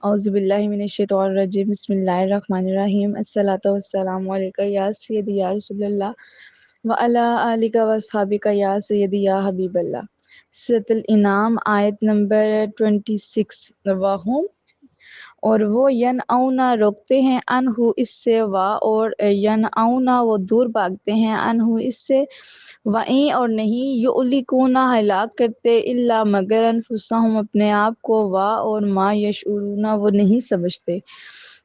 اعوذ باللہ من الشیطان الرجیم بسم اللہ الرحمن الرحیم الصلاۃ والسلام علیک یا سیدی یا رسول اللہ وعلی آلک و اصحابک یا سیدی یا حبیب اللہ۔ سورۃ الانعام آیت نمبر 26۔ وَهُمْ اور وہ ینأونا روکتے ہیں انہو اس سے، اور ینأونا وہ دور بھاگتے ہیں انہو اس سے، وَإِن اور نہیں یؤلکون ہلاک کرتے الا مگر انفسہم اپنے آپ کو، اور ما یشعرون وہ نہیں سمجھتے۔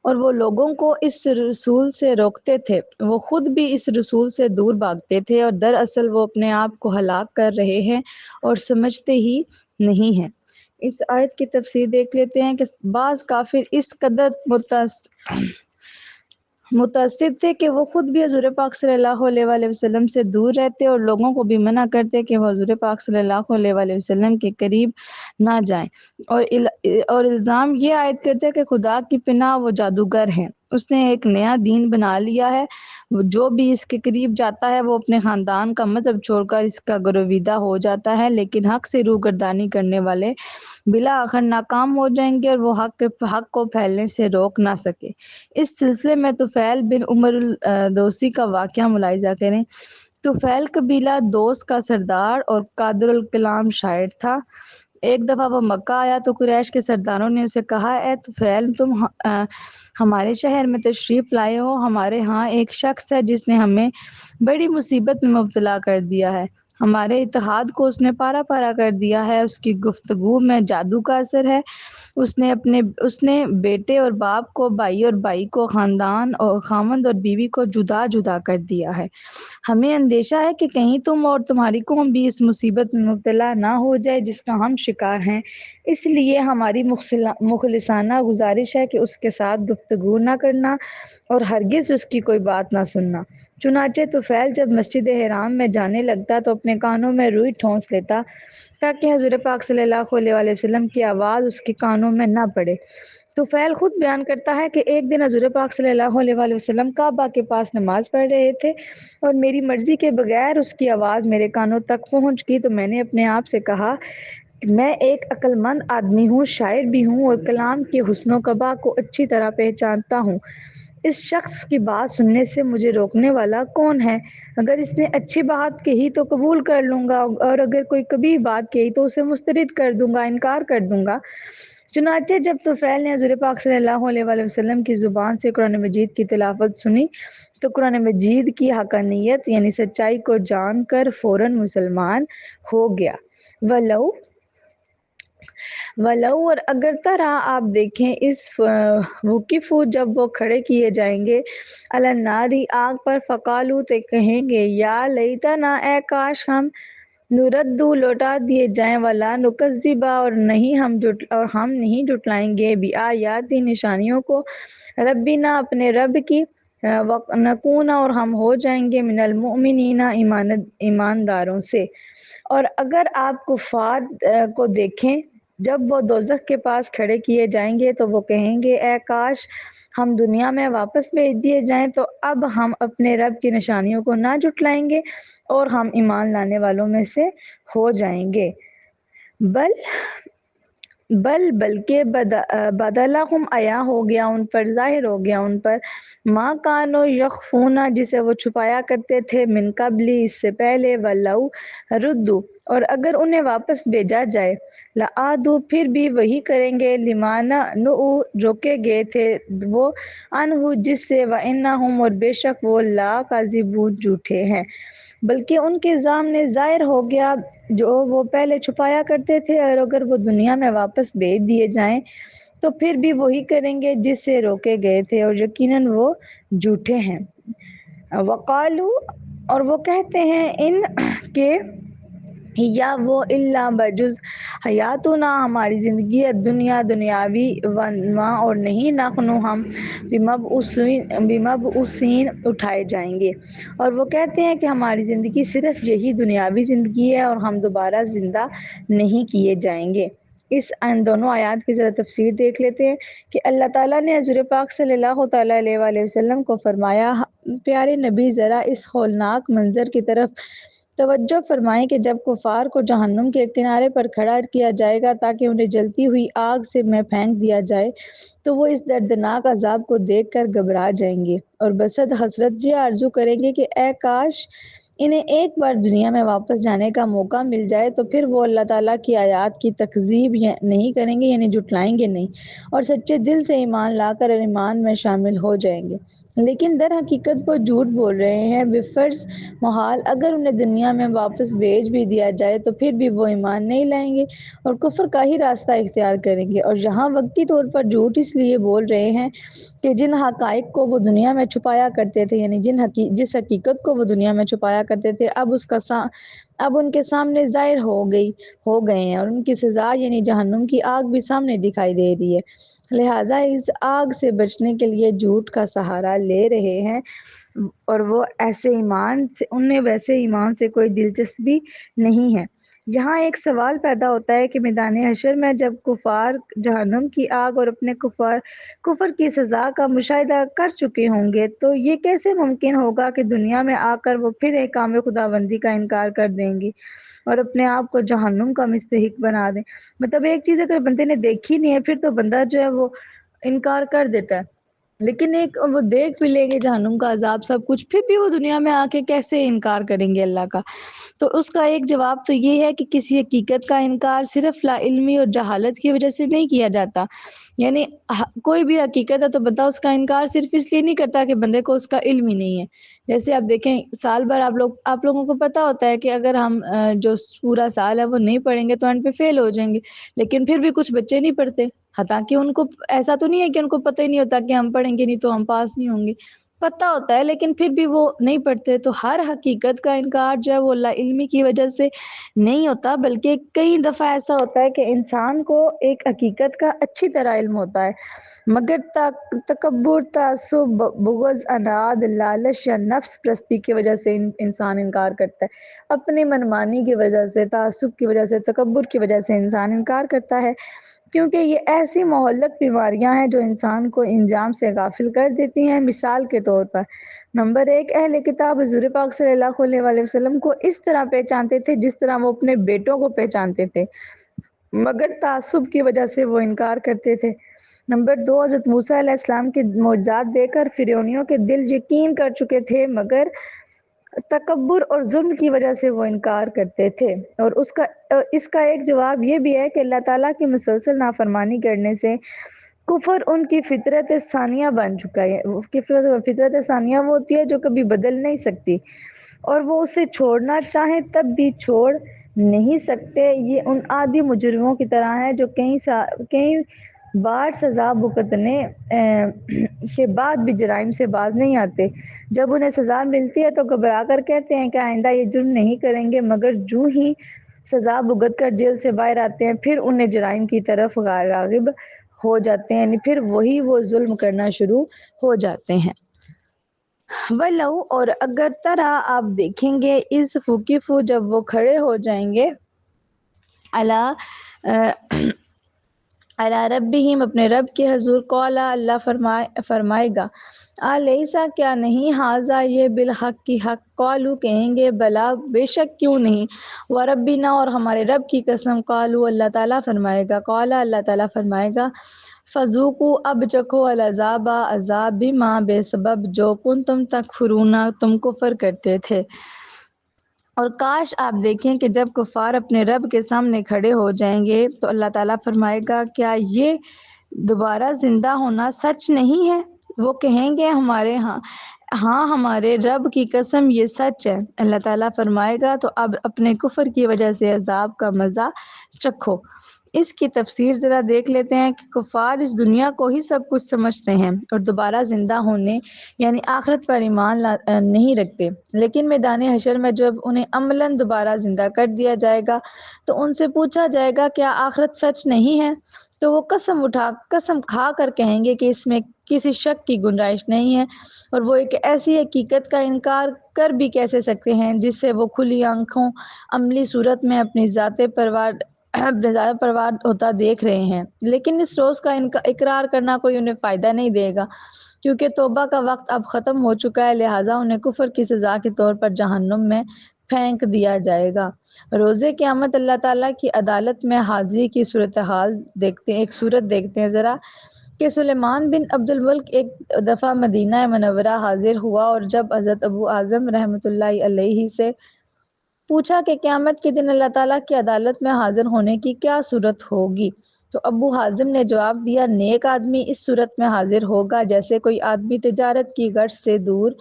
اور وہ لوگوں کو اس رسول سے روکتے تھے، وہ خود بھی اس رسول سے دور بھاگتے تھے، اور دراصل وہ اپنے آپ کو ہلاک کر رہے ہیں اور سمجھتے ہی نہیں ہیں۔ اس آیت کی تفسیر دیکھ لیتے ہیں کہ بعض کافر اس قدر متعصب تھے کہ وہ خود بھی حضور پاک صلی اللہ علیہ وآلہ وسلم سے دور رہتے اور لوگوں کو بھی منع کرتے کہ وہ حضور پاک صلی اللہ علیہ وآلہ وسلم کے قریب نہ جائیں، اور الزام یہ عائد کرتے کہ خدا کی پناہ وہ جادوگر ہیں، اس نے ایک نیا دین بنا لیا ہے، جو بھی اس کے قریب جاتا ہے وہ اپنے خاندان کا مذہب چھوڑ کر اس کا گرویدہ ہو جاتا ہے، لیکن حق سے روگردانی کرنے والے بالآخر ناکام ہو جائیں گے اور وہ حق کو پھیلنے سے روک نہ سکے۔ اس سلسلے میں طفیل بن عمر الدوسی کا واقعہ ملاحظہ کریں۔ طفیل قبیلہ دوس کا سردار اور قادر الکلام شاعر تھا۔ ایک دفعہ وہ مکہ آیا تو قریش کے سرداروں نے اسے کہا، اے طفیل، تم ہمارے شہر میں تشریف لائے ہو، ہمارے ہاں ایک شخص ہے جس نے ہمیں بڑی مصیبت میں مبتلا کر دیا ہے، ہمارے اتحاد کو اس نے پارا پارا کر دیا ہے، اس کی گفتگو میں جادو کا اثر ہے، اس نے بیٹے اور باپ کو، بھائی اور بھائی کو، خاندان اور خامند اور بیوی کو جدا جدا کر دیا ہے۔ ہمیں اندیشہ ہے کہ کہیں تم اور تمہاری قوم بھی اس مصیبت میں مبتلا نہ ہو جائے جس کا ہم شکار ہیں، اس لیے ہماری مخلصانہ گزارش ہے کہ اس کے ساتھ گفتگو نہ کرنا اور ہرگز اس کی کوئی بات نہ سننا۔ چنانچہ طفیل جب مسجد حرام میں جانے لگتا تو اپنے کانوں میں روئی ٹھونس لیتا تاکہ حضور پاک صلی اللہ علیہ وآلہ وسلم کی آواز اس کے کانوں میں نہ پڑے۔ طفیل خود بیان کرتا ہے کہ ایک دن حضور پاک صلی اللہ علیہ وآلہ وسلم کعبہ کے پاس نماز پڑھ رہے تھے اور میری مرضی کے بغیر اس کی آواز میرے کانوں تک پہنچ گئی، تو میں نے اپنے آپ سے کہا کہ میں ایک عقل مند آدمی ہوں، شاعر بھی ہوں اور کلام کے حسن و قباح کو اچھی طرح پہچانتا ہوں، اس شخص کی بات سننے سے مجھے روکنے والا کون ہے؟ اگر اس نے اچھی بات کہی تو قبول کر لوں گا، اور اگر کوئی کبھی بات کہی تو اسے مسترد کر دوں گا، انکار کر دوں گا۔ چنانچہ جب طفیل نے حضور پاک صلی اللہ علیہ وآلہ وسلم کی زبان سے قرآن مجید کی تلاوت سنی تو قرآن مجید کی حقانیت یعنی سچائی کو جان کر فوراً مسلمان ہو گیا۔ ولو اور اگر طرح آپ دیکھیں اس وقفو جب وہ کھڑے کیے جائیں گے علی النار آگ پر، فقالو تو کہیں گے یا لیتنا اے کاش ہم نردو لوٹا دیے جائیں، ولا نکذبا اور ہم نہیں جھٹلائیں گے بآیاتی نشانیوں کو، ربنا اپنے رب کی، نکون اور ہم ہو جائیں گے من المؤمنین ایمانداروں سے۔ اور اگر آپ کفار کو دیکھیں جب وہ دوزخ کے پاس کھڑے کیے جائیں گے تو وہ کہیں گے اے کاش ہم دنیا میں واپس بھیج دیے جائیں، تو اب ہم اپنے رب کی نشانیوں کو نہ جھٹلائیں گے اور ہم ایمان لانے والوں میں سے ہو جائیں گے۔ بلکہ بدلہم عیاں ہو گیا ان پر، ظاہر ہو گیا ان پر، ما کانوا یخفون جسے وہ چھپایا کرتے تھے، من قبل اس سے پہلے، ولو ردو اور اگر انہیں واپس بھیجا جائے، لعادوا پھر بھی وہی کریں گے، لما نہوا روکے گئے تھے وہ، عنہ جس سے، وانہم اور بے شک وہ، لکاذبون جھوٹے ہیں۔ بلکہ ان کے سامنے ظاہر ہو گیا جو وہ پہلے چھپایا کرتے تھے، اور اگر وہ دنیا میں واپس بھیج دیے جائیں تو پھر بھی وہی کریں گے جس سے روکے گئے تھے، اور یقیناً وہ جھوٹے ہیں۔ وقالو اور وہ کہتے ہیں ان کے، یا وہ الا بجز حیاتنا ہماری زندگی دنیا دنیاوی، وما اور نہیں، نحن ہم بمبعوثین اٹھائے جائیں گے، اور وہ کہتے ہیں کہ ہماری زندگی صرف یہی دنیاوی زندگی ہے اور ہم دوبارہ زندہ نہیں کیے جائیں گے۔ ان دونوں آیات کی ذرا تفسیر دیکھ لیتے ہیں کہ اللہ تعالیٰ نے حضور پاک صلی اللہ تعالیٰ علیہ وآلہ وسلم کو فرمایا، پیارے نبی ذرا اس ہولناک منظر کی طرف توجہ فرمائیں کہ جب کفار کو جہنم کے کنارے پر کھڑا کیا جائے گا تاکہ انہیں جلتی ہوئی آگ سے میں پھینک دیا جائے تو وہ اس دردناک عذاب کو دیکھ کر گھبرا جائیں گے اور بسط حسرت یہ آرزو کریں گے کہ اے کاش انہیں ایک بار دنیا میں واپس جانے کا موقع مل جائے تو پھر وہ اللہ تعالیٰ کی آیات کی تکذیب نہیں کریں گے، یعنی جھٹلائیں گے نہیں، اور سچے دل سے ایمان لا کر ایمان میں شامل ہو جائیں گے، لیکن در حقیقت وہ جھوٹ بول رہے ہیں بفرض محال اگر انہیں دنیا میں واپس بھیج بھی دیا جائے تو پھر بھی وہ ایمان نہیں لائیں گے اور کفر کا ہی راستہ اختیار کریں گے، اور یہاں وقتی طور پر جھوٹ اس لیے بول رہے ہیں کہ جن حقائق کو وہ دنیا میں چھپایا کرتے تھے، یعنی جس حقیقت کو وہ دنیا میں چھپایا کرتے تھے اب ان کے سامنے ظاہر ہو گئے ہیں اور ان کی سزا یعنی جہنم کی آگ بھی سامنے دکھائی دے رہی ہے، لہٰذا اس آگ سے بچنے کے لیے جھوٹ کا سہارا لے رہے ہیں اور وہ انہیں ویسے ایمان سے کوئی دلچسپی نہیں ہے۔ یہاں ایک سوال پیدا ہوتا ہے کہ میدان حشر میں جب کفار جہنم کی آگ اور اپنے کفر کی سزا کا مشاہدہ کر چکے ہوں گے تو یہ کیسے ممکن ہوگا کہ دنیا میں آ کر وہ پھر ایک کام خداوندی کا انکار کر دیں گے اور اپنے آپ کو جہنم کا مستحق بنا دیں؟ مطلب ایک چیز اگر بندے نے دیکھی نہیں ہے پھر تو بندہ جو ہے وہ انکار کر دیتا ہے، لیکن ایک وہ دیکھ بھی لیں گے جہنم کا عذاب سب کچھ پھر بھی وہ دنیا میں آ کے کیسے انکار کریں گے اللہ کا؟ تو اس کا ایک جواب تو یہ ہے کہ کسی حقیقت کا انکار صرف لا علمی اور جہالت کی وجہ سے نہیں کیا جاتا، یعنی کوئی بھی حقیقت ہے تو بندہ اس کا انکار صرف اس لیے نہیں کرتا کہ بندے کو اس کا علم ہی نہیں ہے۔ جیسے آپ دیکھیں سال بھر آپ لوگوں کو پتا ہوتا ہے کہ اگر ہم جو پورا سال ہے وہ نہیں پڑھیں گے تو اینڈ پہ فیل ہو جائیں گے، لیکن پھر بھی کچھ بچے نہیں پڑھتے، حتٰیکہ ان کو ایسا تو نہیں ہے کہ ان کو پتہ ہی نہیں ہوتا کہ ہم پڑھیں گے نہیں تو ہم پاس نہیں ہوں گے، پتہ ہوتا ہے لیکن پھر بھی وہ نہیں پڑھتے۔ تو ہر حقیقت کا انکار جو ہے وہ لا علمی کی وجہ سے نہیں ہوتا، بلکہ کئی دفعہ ایسا ہوتا ہے کہ انسان کو ایک حقیقت کا اچھی طرح علم ہوتا ہے مگر تکبر، تعصب، بغض، اناد، لالچ یا نفس پرستی کی وجہ سے انسان انکار کرتا ہے، اپنی منمانی کی وجہ سے، تعصب کی وجہ سے، تکبر کی وجہ سے انسان انکار کرتا ہے، کیونکہ یہ ایسی مہلک بیماریاں ہیں جو انسان کو انجام سے غافل کر دیتی ہیں۔ مثال کے طور پر نمبر 1، اہل کتاب حضور پاک صلی اللہ علیہ وآلہ وسلم کو اس طرح پہچانتے تھے جس طرح وہ اپنے بیٹوں کو پہچانتے تھے، مگر تعصب کی وجہ سے وہ انکار کرتے تھے۔ نمبر 2، حضرت موسیٰ علیہ السلام کے معجزات دیکھ کر فرعونیوں کے دل یقین کر چکے تھے مگر تکبر اور ظلم کی وجہ سے وہ انکار کرتے تھے، اور اس کا ایک جواب یہ بھی ہے کہ اللہ تعالیٰ کی مسلسل نافرمانی کرنے سے کفر ان کی فطرت ثانیہ بن چکا ہے۔ فطرت ثانیہ وہ ہوتی ہے جو کبھی بدل نہیں سکتی اور وہ اسے چھوڑنا چاہیں تب بھی چھوڑ نہیں سکتے۔ یہ ان عادی مجرموں کی طرح ہے جو کئی بار سزا بھگتنے کے بعد بھی جرائم سے باز نہیں آتے، جب انہیں سزا ملتی ہے تو گھبرا کر کہتے ہیں کہ آئندہ یہ جرم نہیں کریں گے، مگر جو ہی سزا بھگت کر جیل سے باہر آتے ہیں پھر انہیں جرائم کی طرف راغب ہو جاتے ہیں، یعنی پھر وہ ظلم کرنا شروع ہو جاتے ہیں۔ وَلَو، اور اگر طرح آپ دیکھیں گے اس وقفو جب وہ کھڑے ہو جائیں گے علی ربہم اپنے رب کے حضور، قولا اللہ فرمائے گا الیسا کیا نہیں، ھذا یہ بالحق کی حق، قالوا کہیں گے بلا بے شک کیوں نہیں، وربنا اور ہمارے رب کی قسم، قالوا اللہ تعالیٰ فرمائے گا، قولا اللہ تعالیٰ فرمائے گا فذوقوا اب چکھو العذاب عذاب بما بے سبب جو کنتم تکفرون تم کفر کرتے تھے۔ اور کاش آپ دیکھیں کہ جب کفار اپنے رب کے سامنے کھڑے ہو جائیں گے تو اللہ تعالیٰ فرمائے گا کیا یہ دوبارہ زندہ ہونا سچ نہیں ہے؟ وہ کہیں گے ہاں ہمارے رب کی قسم یہ سچ ہے۔ اللہ تعالیٰ فرمائے گا تو اب اپنے کفر کی وجہ سے عذاب کا مزہ چکھو۔ اس کی تفسیر ذرا دیکھ لیتے ہیں کہ کفار اس دنیا کو ہی سب کچھ سمجھتے ہیں اور دوبارہ زندہ ہونے یعنی آخرت پر ایمان نہیں رکھتے، لیکن میدان حشر میں جب انہیں عملاً دوبارہ زندہ کر دیا جائے گا تو ان سے پوچھا جائے گا کیا آخرت سچ نہیں ہے؟ تو وہ قسم کھا کر کہیں گے کہ اس میں کسی شک کی گنجائش نہیں ہے، اور وہ ایک ایسی حقیقت کا انکار کر بھی کیسے سکتے ہیں جس سے وہ کھلی آنکھوں عملی صورت میں اپنی ذات پروار ہوتا دیکھ رہے ہیں، لیکن اس روز کا اقرار کرنا کوئی انہیں فائدہ نہیں دے گا کیونکہ توبہ کا وقت اب ختم ہو چکا ہے، لہٰذا انہیں کفر کی سزا کے طور پر جہنم میں پھینک دیا جائے گا۔ روز قیامت اللہ تعالیٰ کی عدالت میں حاضری کی صورتحال دیکھتے ہیں، ایک صورت دیکھتے ہیں ذرا، کہ سلیمان بن عبد الملک ایک دفعہ مدینہ منورہ حاضر ہوا، اور جب حضرت ابو اعظم رحمۃ اللہ علیہ سے پوچھا کہ قیامت کے دن اللہ تعالیٰ کی عدالت میں حاضر ہونے کی کیا صورت ہوگی، تو ابو حازم نے جواب دیا، نیک آدمی اس صورت میں حاضر ہوگا جیسے کوئی آدمی تجارت کی غرض سے دور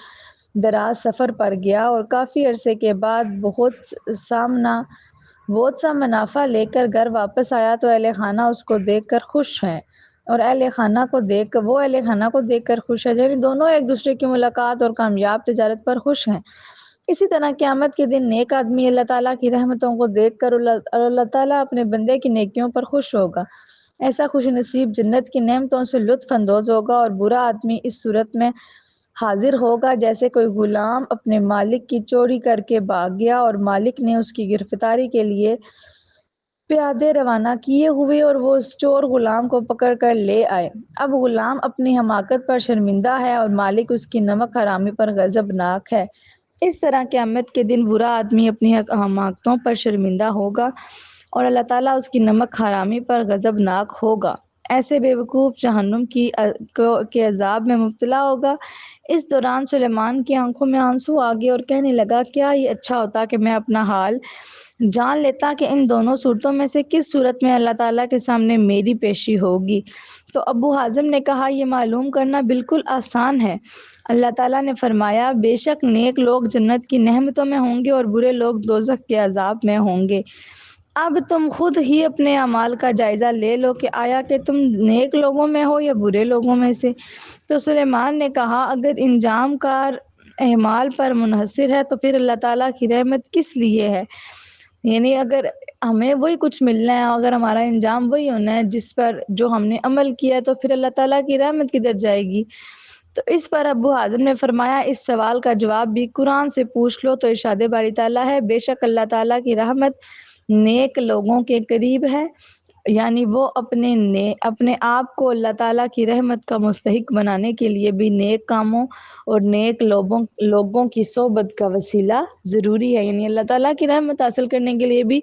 دراز سفر پر گیا اور کافی عرصے کے بعد بہت سا منافع لے کر گھر واپس آیا، تو اہل خانہ اس کو دیکھ کر خوش ہیں اور اہل خانہ کو دیکھ کر خوش ہے، یعنی دونوں ایک دوسرے کی ملاقات اور کامیاب تجارت پر خوش ہیں۔ اسی طرح قیامت کے دن نیک آدمی اللہ تعالیٰ کی رحمتوں کو دیکھ کر اور اللہ تعالیٰ اپنے بندے کی نیکیوں پر خوش ہوگا، ایسا خوش نصیب جنت کی نعمتوں سے لطف اندوز ہوگا۔ اور برا آدمی اس صورت میں حاضر ہوگا جیسے کوئی غلام اپنے مالک کی چوری کر کے بھاگ گیا اور مالک نے اس کی گرفتاری کے لیے پیادے روانہ کیے ہوئے اور وہ اس چور غلام کو پکڑ کر لے آئے۔ اب غلام اپنی حماقت پر شرمندہ ہے اور مالک اس کی نمک حرامی پر غضبناک ہے۔ اس طرح قیامت کے دن برا آدمی اپنی حماقتوں پر شرمندہ ہوگا اور اللہ تعالیٰ اس کی نمک حرامی پر غضبناک ہوگا۔ ایسے بے وقوف جہنم کے عذاب میں مبتلا ہوگا۔ اس دوران سلیمان کی آنکھوں میں آنسو آ گئے اور کہنے لگا، کیا یہ اچھا ہوتا کہ میں اپنا حال جان لیتا کہ ان دونوں صورتوں میں سے کس صورت میں اللہ تعالیٰ کے سامنے میری پیشی ہوگی۔ تو ابو حازم نے کہا، یہ معلوم کرنا بالکل آسان ہے۔ اللہ تعالیٰ نے فرمایا، بے شک نیک لوگ جنت کی نعمتوں میں ہوں گے اور برے لوگ دوزخ کے عذاب میں ہوں گے۔ اب تم خود ہی اپنے اعمال کا جائزہ لے لو کہ آیا کہ تم نیک لوگوں میں ہو یا برے لوگوں میں سے۔ تو سلیمان نے کہا، اگر انجام کار اعمال پر منحصر ہے تو پھر اللہ تعالیٰ کی رحمت کس لیے ہے؟ یعنی اگر ہمیں وہی کچھ ملنا ہے، اگر ہمارا انجام وہی ہونا ہے جس پر جو ہم نے عمل کیا ہے، تو پھر اللہ تعالیٰ کی رحمت کدھر جائے گی؟ تو اس پر ابو حازم نے فرمایا، اس سوال کا جواب بھی قرآن سے پوچھ لو۔ تو ارشاد باری تعالیٰ ہے، بے شک اللہ تعالیٰ کی رحمت نیک لوگوں کے قریب ہے، یعنی وہ اپنے آپ کو اللہ تعالیٰ کی رحمت کا مستحق بنانے کے لیے بھی نیک کاموں اور نیک لوگوں کی صحبت کا وسیلہ ضروری ہے، یعنی اللہ تعالیٰ کی رحمت حاصل کرنے کے لیے بھی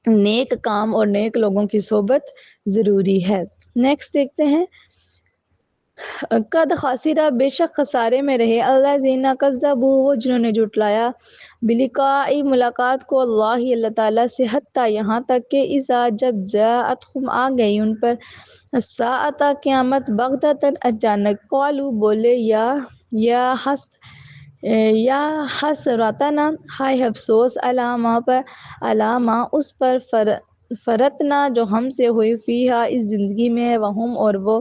نیک کام اور نیک لوگوں کی صحبت ضروری ہے۔ نیکسٹ دیکھتے ہیں، قد خاسرہ، بے شک خسارے میں رہے، الذین کذبوا، وہ جنہوں نے جھٹلایا، بلقاء، ملاقات کو، اللہ تعالیٰ سے، حتیٰ یہاں تک کہ اذا، جب جاءتہم، آ گئی ان پر، الساعۃ، قیامت، بغتۃ، اچانک، قالوا، بولے، یا حسرتنا، ہائے افسوس، علی ما، اس پر، فرطنا، جو ہم سے ہوئی، فیہا، اس زندگی میں، وہم، اور وہ،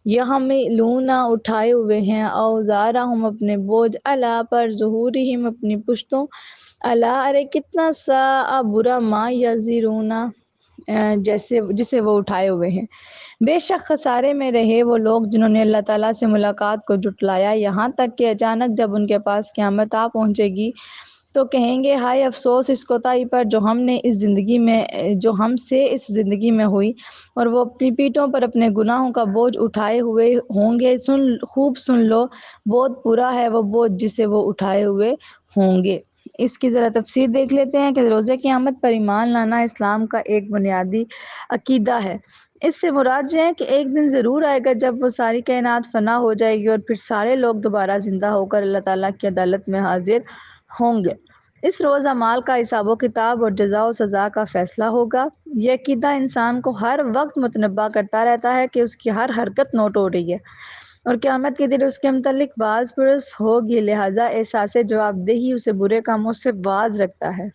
یحملون، اٹھائے ہوئے ہیں، اوزارہم، اپنے بوجھ، علی، پر، ظہورہم، اپنی پشتوں، علی، ارے کتنا ساء، برا، ما یزرون، جسے وہ اٹھائے ہوئے ہیں۔ بے شک خسارے میں رہے وہ لوگ جنہوں نے اللہ تعالیٰ سے ملاقات کو جھٹلایا، یہاں تک کہ اچانک جب ان کے پاس قیامت آ پہنچے گی تو کہیں گے، ہائے افسوس اس کوتاہی پر جو ہم سے اس زندگی میں ہوئی، اور وہ اپنی پیٹھوں پر اپنے گناہوں کا بوجھ اٹھائے ہوئے ہوں گے۔ خوب سن لو، بہت برا ہے وہ بوجھ جسے وہ اٹھائے ہوئے ہوں گے۔ اس کی ذرا تفسیر دیکھ لیتے ہیں کہ روز قیامت پر ایمان لانا اسلام کا ایک بنیادی عقیدہ ہے۔ اس سے مراد یہ ہے کہ ایک دن ضرور آئے گا جب وہ ساری کائنات فنا ہو جائے گی اور پھر سارے لوگ دوبارہ زندہ ہو کر اللہ تعالیٰ کی عدالت میں حاضر ہوں گے۔ اس روز اعمال کا حساب و کتاب اور جزا و سزا کا فیصلہ ہوگا۔ یہ عقیدہ انسان کو ہر وقت متنبہ کرتا رہتا ہے کہ اس کی ہر حرکت نوٹ ہو رہی ہے اور قیامت کے دن اس کے متعلق باز پرس ہوگی، لہٰذا احساس جواب دہی اسے برے کاموں سے باز رکھتا ہے۔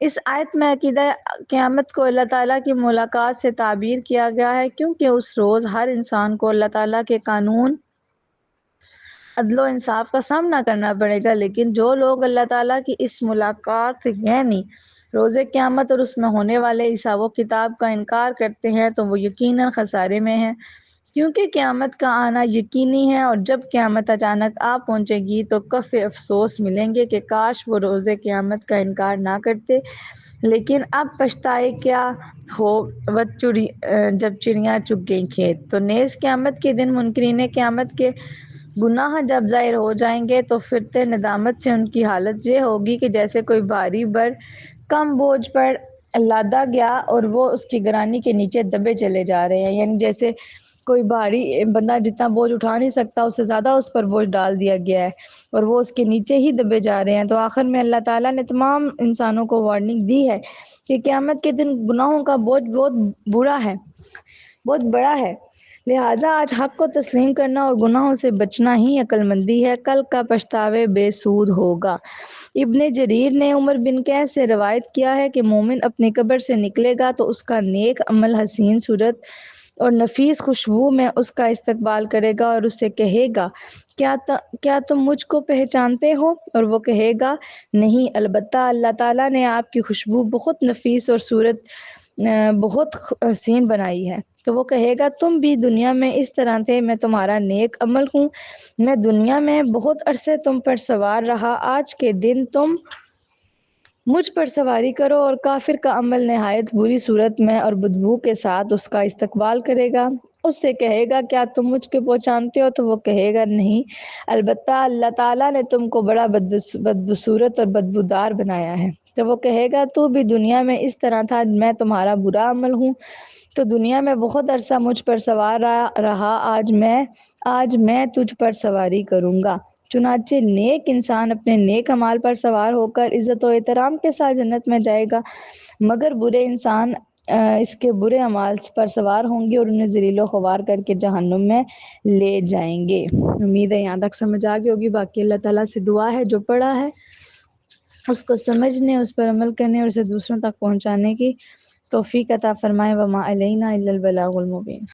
اس آیت میں عقیدہ قیامت کو اللہ تعالیٰ کی ملاقات سے تعبیر کیا گیا ہے، کیونکہ اس روز ہر انسان کو اللہ تعالیٰ کے قانون، عدل و انصاف کا سامنا کرنا پڑے گا، لیکن جو لوگ اللہ تعالیٰ کی اس ملاقات یعنی روز قیامت اور اس میں ہونے والے حساب و کتاب کا انکار کرتے ہیں تو وہ یقیناً خسارے میں ہیں، کیونکہ قیامت کا آنا یقینی ہے، اور جب قیامت اچانک آ پہنچے گی تو کف افسوس ملیں گے کہ کاش وہ روز قیامت کا انکار نہ کرتے، لیکن اب پچھتائے کیا ہو، جب چڑیاں چگ گئیں کھیت۔ تو نیز قیامت کے دن منکرین قیامت کے گناہ جب ظاہر ہو جائیں گے تو فرتے ندامت سے ان کی حالت یہ ہوگی کہ جیسے کوئی بھاری بر کم بوجھ پر لادا گیا اور وہ اس کی گرانی کے نیچے دبے چلے جا رہے ہیں، یعنی جیسے کوئی بھاری بندہ جتنا بوجھ اٹھا نہیں سکتا اس سے زیادہ اس پر بوجھ ڈال دیا گیا ہے اور وہ اس کے نیچے ہی دبے جا رہے ہیں۔ تو آخر میں اللہ تعالیٰ نے تمام انسانوں کو وارننگ دی ہے کہ قیامت کے دن گناہوں کا بوجھ بہت بڑا ہے، لہٰذا آج حق کو تسلیم کرنا اور گناہوں سے بچنا ہی عقل مندی ہے، کل کا پچھتاوے بے سود ہوگا۔ ابن جریر نے عمر بن قیس سے روایت کیا ہے کہ مومن اپنی قبر سے نکلے گا تو اس کا نیک عمل حسین صورت اور نفیس خوشبو میں اس کا استقبال کرے گا اور اس سے کہے گا کیا تم مجھ کو پہچانتے ہو؟ اور وہ کہے گا نہیں، البتہ اللہ تعالیٰ نے آپ کی خوشبو بہت نفیس اور صورت بہت حسین بنائی ہے۔ تو وہ کہے گا تم بھی دنیا میں اس طرح تھے، میں تمہارا نیک عمل ہوں، میں دنیا میں بہت عرصے تم پر سوار رہا، آج کے دن تم مجھ پر سواری کرو۔ اور کافر کا عمل نہایت بری صورت میں اور بدبو کے ساتھ اس کا استقبال کرے گا، اس سے کہے گا کیا تم مجھ کو پہچانتے ہو؟ تو وہ کہے گا نہیں، البتہ اللہ تعالیٰ نے تم کو بڑا بدصورت اور بدبودار بنایا ہے۔ تو وہ کہے گا تو بھی دنیا میں اس طرح تھا، میں تمہارا برا عمل ہوں، تو دنیا میں بہت عرصہ مجھ پر سوار رہا، آج میں تجھ پر سواری کروں گا۔ چنانچہ نیک انسان اپنے نیک اعمال پر سوار ہو کر عزت و احترام کے ساتھ جنت میں جائے گا، مگر برے انسان اس کے برے اعمال پر سوار ہوں گے اور انہیں ذلیل و خوار کر کے جہنم میں لے جائیں گے۔ امید ہے یہاں تک سمجھ آ گئی ہوگی، باقی اللہ تعالیٰ سے دعا ہے جو پڑھا ہے اس کو سمجھنے، اس پر عمل کرنے اور اسے دوسروں تک پہنچانے کی توفیق عطا فرمائے۔ وما علینا الا البلاغ المبین۔